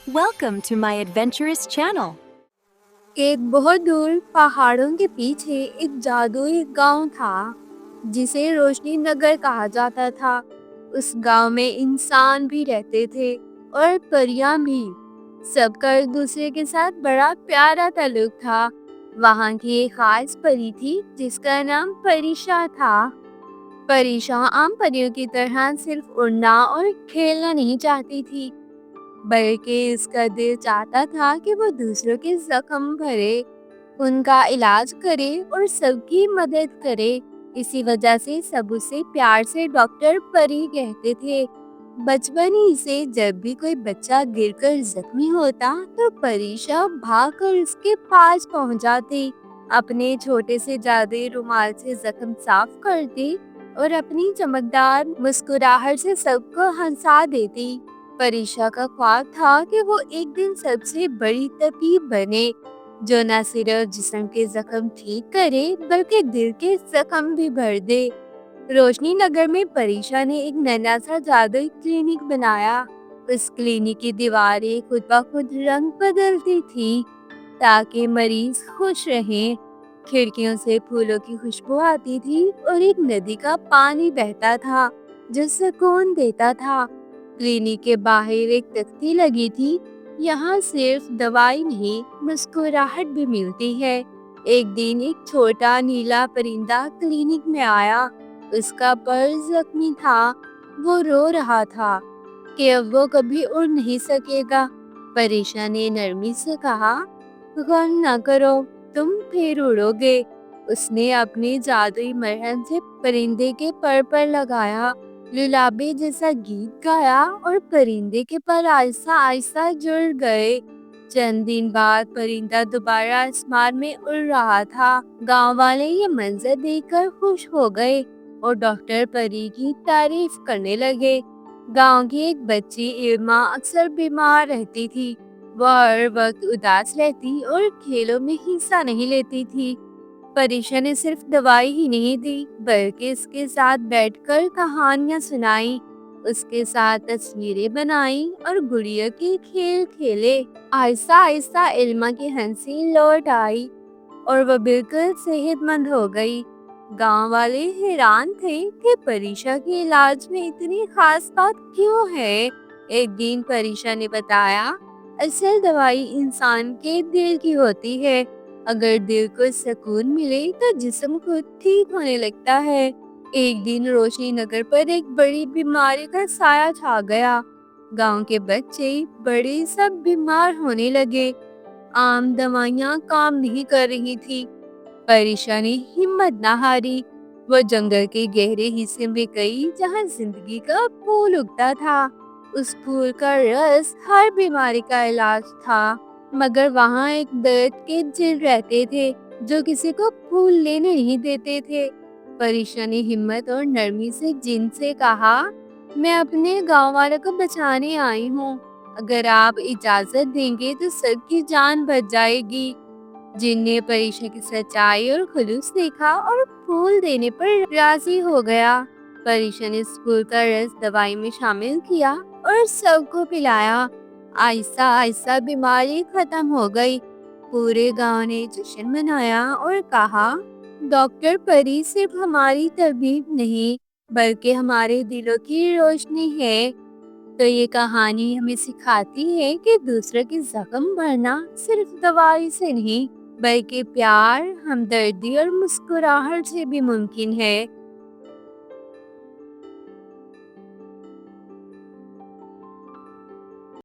Welcome to my adventurous channel. एक बहुत दूर पहाड़ों के पीछे एक जादुई गांव था जिसे रोशनी नगर कहा जाता था। उस गांव में इंसान भी रहते थे और परियां भी। सबका एक दूसरे के साथ बड़ा प्यारा ताल्लुक था। वहां की एक खास परी थी जिसका नाम परीशा था। परीशा आम परियों की तरह सिर्फ उड़ना और खेलना नहीं चाहती थी, बल्कि इसका दिल चाहता था कि वो दूसरों के जख्म भरे, उनका इलाज करे और सबकी मदद करे। इसी वजह से सब उसे प्यार से डॉक्टर परी कहते थे। बचपन ही से जब भी कोई बच्चा गिरकर जख्मी होता तो परीशा भागकर उसके पास पहुंच जाती, अपने छोटे से जादुई रुमाल से जख्म साफ करती और अपनी चमकदार मुस्कुराहट से सबको हंसा देती। परीशा का ख्वाब था कि वो एक दिन सबसे बड़ी तबीब बने, जो न सिर्फ जिस्म के जख्म ठीक करे बल्कि दिल के जख्म भी भर दे। रोशनी नगर में परीशा ने एक नन्हा सा जादुई क्लिनिक बनाया। उस क्लिनिक की दीवारें खुद ब खुद रंग बदलती थी ताकि मरीज खुश रहें। खिड़कियों से फूलों की खुशबू आती थी और एक नदी का पानी बहता था जो सुकून देता था। क्लिनिक के बाहर एक तख्ती लगी थी, यहाँ सिर्फ दवाई नहीं मुस्कुराहट भी मिलती है। एक दिन एक छोटा नीला परिंदा क्लिनिक में आया। उसका पर जख्मी था, वो रो रहा था कि अब वो कभी उड़ नहीं सकेगा। परीशा ने नरमी से कहा, गम न करो, तुम फिर उड़ोगे। उसने अपनी जादुई मरहम से परिंदे के पर लगाया, लुलाबी जैसा गीत गाया और परिंदे के पर आहिस्ता आहिस्ता जुड़ गए। चंद दिन बाद परिंदा दोबारा आसमान में उड़ रहा था। गांव वाले ये मंजर देखकर खुश हो गए और डॉक्टर परी की तारीफ करने लगे। गांव की एक बच्ची इल्मा अक्सर बीमार रहती थी। वह हर वक्त उदास रहती और खेलों में हिस्सा नहीं लेती थी। परीशा ने सिर्फ दवाई ही नहीं दी, बल्कि इसके साथ बैठकर कहानियां सुनाई, उसके साथ तस्वीरें बनाई और गुड़िया के खेल खेले। आहिस्ता आहिस्ता इल्मा की हंसी लौट आई और वह बिल्कुल सेहतमंद हो गई। गांव वाले हैरान थे कि परीशा के इलाज में इतनी खास बात क्यों है। एक दिन परीशा ने बताया, असल दवाई इंसान के दिल की होती है। अगर दिल को सुकून मिले तो जिस्म खुद ठीक होने लगता है। एक दिन रोशनी नगर पर एक बड़ी बीमारी का साया छा गया। गांव के बच्चे बड़े सब बीमार होने लगे। आम दवाइयाँ काम नहीं कर रही थी। परीशा ने हिम्मत न हारी। वो जंगल के गहरे हिस्से में गई जहाँ जिंदगी का फूल उगता था। उस फूल का रस हर बीमारी का इलाज था, मगर वहाँ एक दर्द के जिन रहते थे जो किसी को फूल लेने नहीं देते थे। परीशा ने हिम्मत और नरमी से जिन से कहा, मैं अपने गांव वालों को बचाने आई हूँ, अगर आप इजाजत देंगे तो सबकी जान बच जाएगी। जिन ने परीक्षा की सच्चाई और खुलूस देखा और फूल देने पर राजी हो गया। परीक्षा ने इस फूल का रस दवाई में शामिल किया और सबको पिलाया। आहिस्ता आहिस्ता बीमारी खत्म हो गई। पूरे गांव ने जश्न मनाया और कहा, डॉक्टर परी सिर्फ हमारी तबीब नहीं बल्कि हमारे दिलों की रोशनी है। तो ये कहानी हमें सिखाती है कि दूसरे की जख्म भरना सिर्फ दवाई से नहीं बल्कि प्यार, हमदर्दी और मुस्कुराहट से भी मुमकिन है।